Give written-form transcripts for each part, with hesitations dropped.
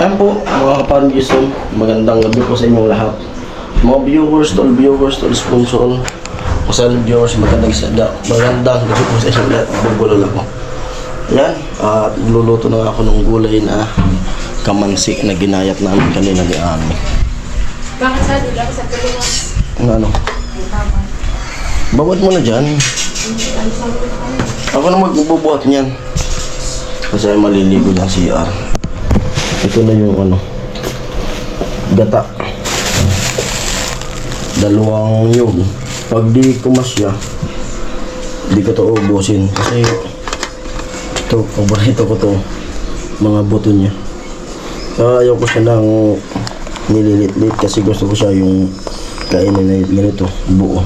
Yan po mga kaparangison, magandang gabi po sa inyong lahat. Mga viewers, to sponsor, kasal viewers, magandang gabi po sa inyong lahat. Bubulol ako. Yan, at luluto na ako ng gulay na kamansik na ginayat namin kanina ni Ami. Bakit sa dila sa tulungan? Ano? Bawad mo na dyan. Ako na magbubuhat niyan. Kasi ay maliligo ng CR. Ito na yung gata. Dalawang yun. Pag di kumasya, di ko to ubusin. Kasi ito, paborito ko to, mga buto niya. Ayaw ko siya ng nililit-lit kasi gusto ko siya yung kainin na ganito, buo.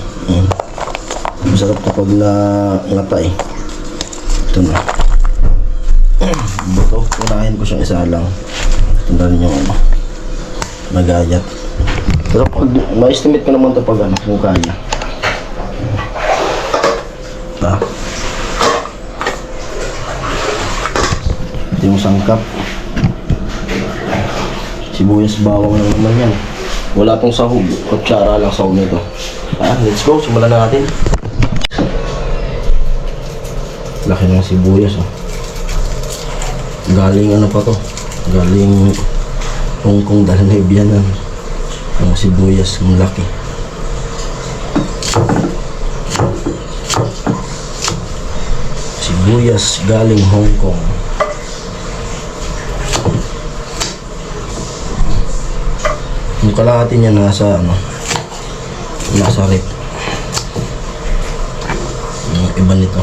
Masarap kapag nangatay. Ito na. Buto, unahin ko siyang isa lang. Tandaan yung nagayat. Pero pag ma-estimate ko naman ito pag kung kaya. Ito yung sangkap. Sibuyas bawang lang naman yan. Wala tong sahog. Kutsara lang sahog nito. Let's go, simulan na natin. Laki ng sibuyas galing pa to, galing Hong Kong, dahil na ibiyanan ang sibuyas, malaki. Sibuyas galing Hong Kong. Yung kalahati niya nasa rep. Yung iba nito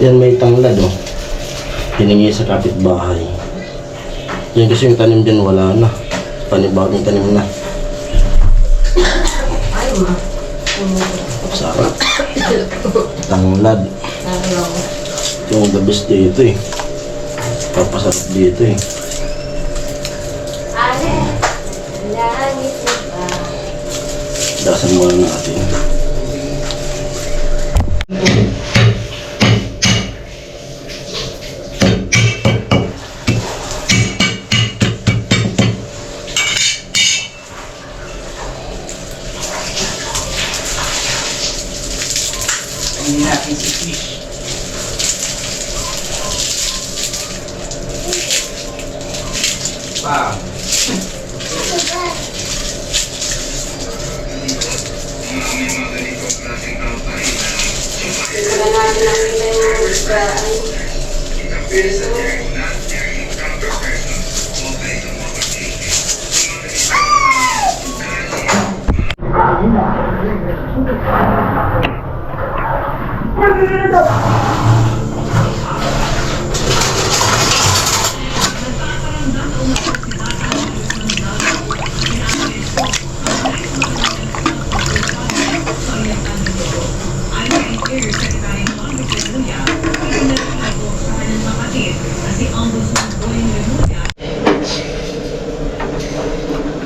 yan, may tanglad hiningi sa kapitbahay. Yan kasi yung tanim dyan wala na, panibagong tanim na. Sarap. Tanglad yung the best dito papasarap dito dasan muna natin. Hindi natin si fish. Wow.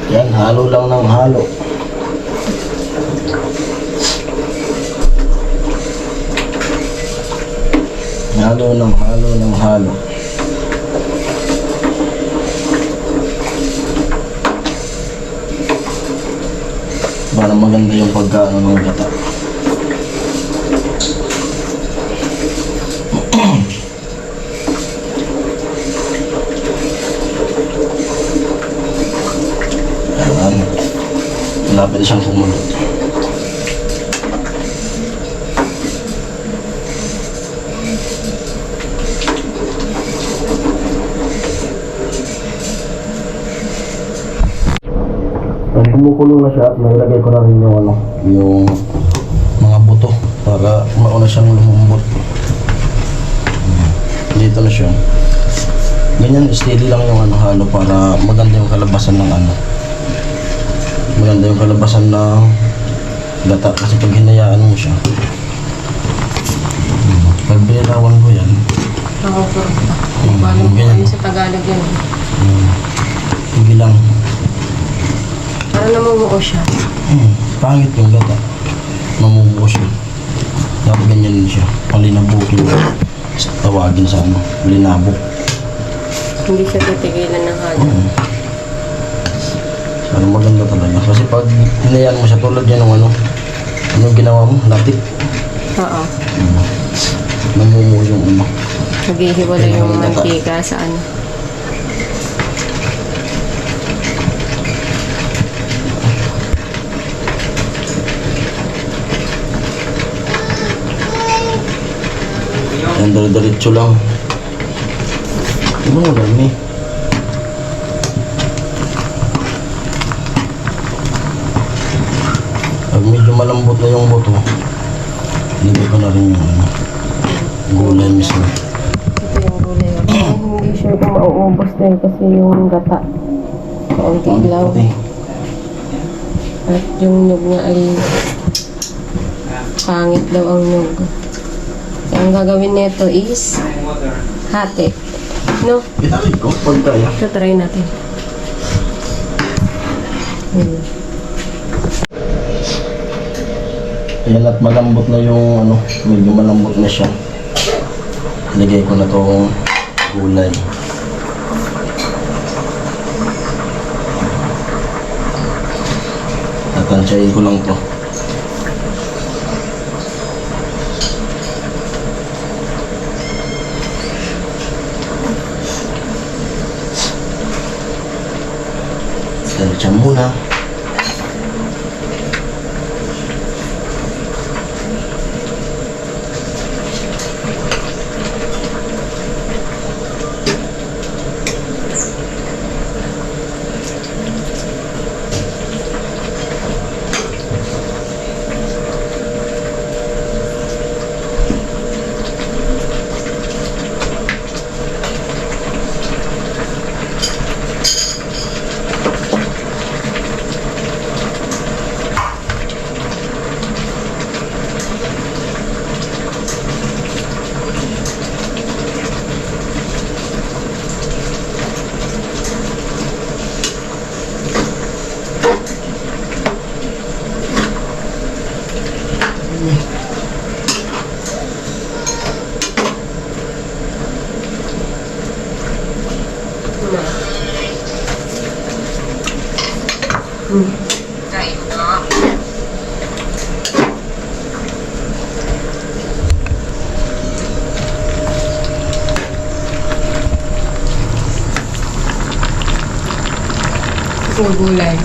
Yan, halo lang ng halo. Halo ng halo ng halo. maganda yung pagkaano ng gata. Ayan. Malapit na siyang kumulot. Pag kumukulo na siya at nailagay ko na rin yung ano, yung mga buto para mauna siyang lumumbot. Dito na siya. Ganyan, steady lang yung ano halo para maganda yung kalabasan ng ano. Maganda yung kalabasan ng gata kasi pag hinayaan mo siya. Pag binilawan ko yan. Oo, pero paano po ganyan. ano sa Tagalog yan? Hindi lang. Para namumuo siya. Pangit yung gata. Mamumuo siya. Dapat ganyan din siya. Palinabukin. Tawagin sa ano. Linabok. Hindi siya titigilan ng halo. Pero maganda talaga. Kasi pag hinayaan mo siya tulad yan ng ano. Anong ginawa mo? Latik. Oo. Namumuo yung ano. Naghihiwalay yung mantika sa ano. Yan, diretso lang. Ano mo dami? Pag medyo malambot na yung buto, lagay ko na rin yung ano, gulay mismo. Ito yung gulay. Hindi sure kung mauubos din kasi yung gata. Kaunti lang. At yung nyug nga ay pangit daw ang nyug. So, ang gagawin nito is hati. No? Itali ko, pag kaya. Ito, try natin. Ayan at malambot na yung ano, medyo malambot na siya. Lagay ko na tong gulay. Tatansyahin ko lang to. Tansya muna. Yung gulay.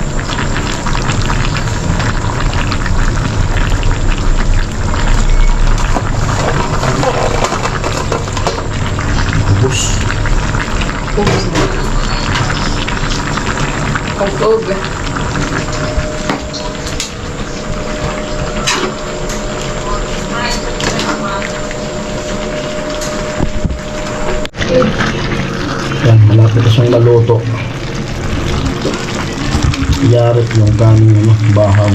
Tapos, Pag-og. yan, malapit na siyang maluto. Yarit yung kaming ano, bahaw.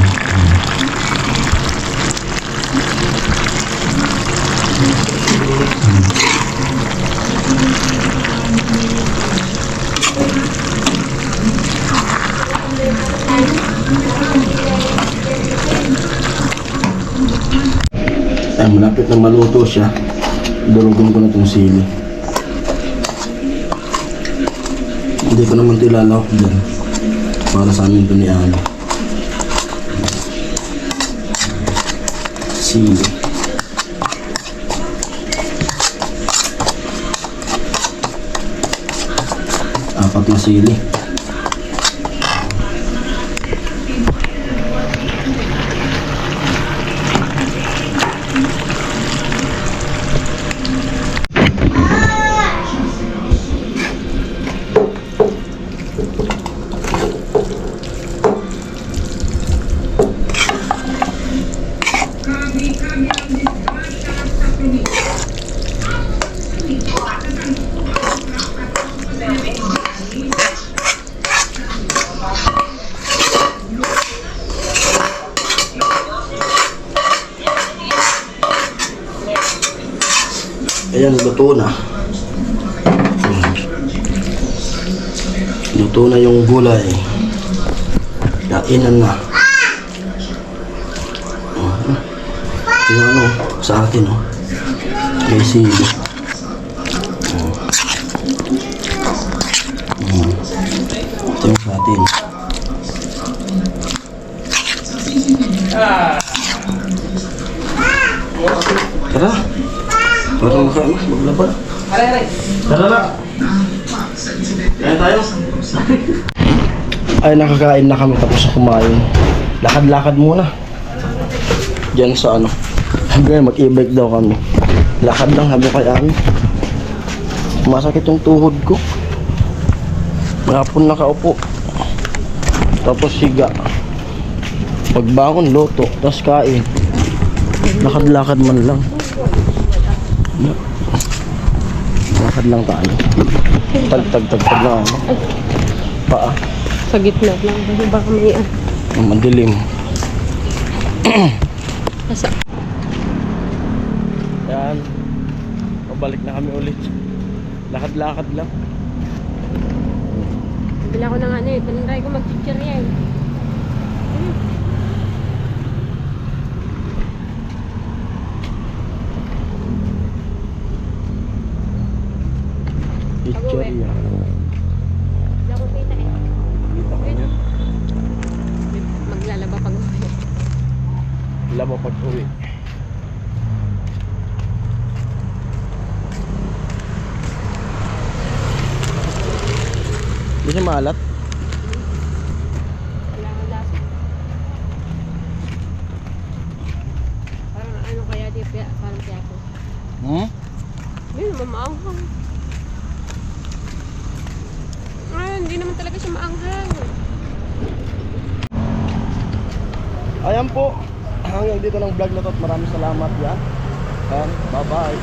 Ay, malapit na maluto siya. Durugin ko na itong sili. Hindi ko naman ito ilalawak dyan. Para sa amin ito ni Ano. sili. Apat na sili. Ayan, luto na. Luto na yung gulay. Kainan na. Yung ano, sa atin, oh. May sili. Ito yung sa atin. Tara. Parang makain na, maglaba. Aray! Tara na. Kaya tayo. Ay, nakakain na kami tapos na kumain. Lakad-lakad muna. Diyan sa ano. Hanggang mag-e-bike daw kami. Lakad lang sabi kay Ami. Masakit yung tuhod ko. Mahapon nakaupo. Tapos higa. Pagbangon, loto. Tapos kain. Lakad-lakad man lang. Lakad lang tayo. Tag-tag-tag-tag lang ano. Paa. Sa gitna lang. Kasi baka may Madilim. Nasa. Yan. Pabalik na kami ulit. Lakad-lakad lang. Bila ko ng ano eh. Tinry ko mag-chichirya eh. Picture yan. Bila ko kita eh. Kita ko yan. Maglalaba pag uwi. Labo pag uwi. Hindi siya maalat. Wala kang lasa. Parang ano kaya di parang piyato. Yun, mamaanghang. Hindi naman talaga siya maanghang. Ayan po. Hanggang dito ng vlog na to at maraming salamat yan. And bye bye.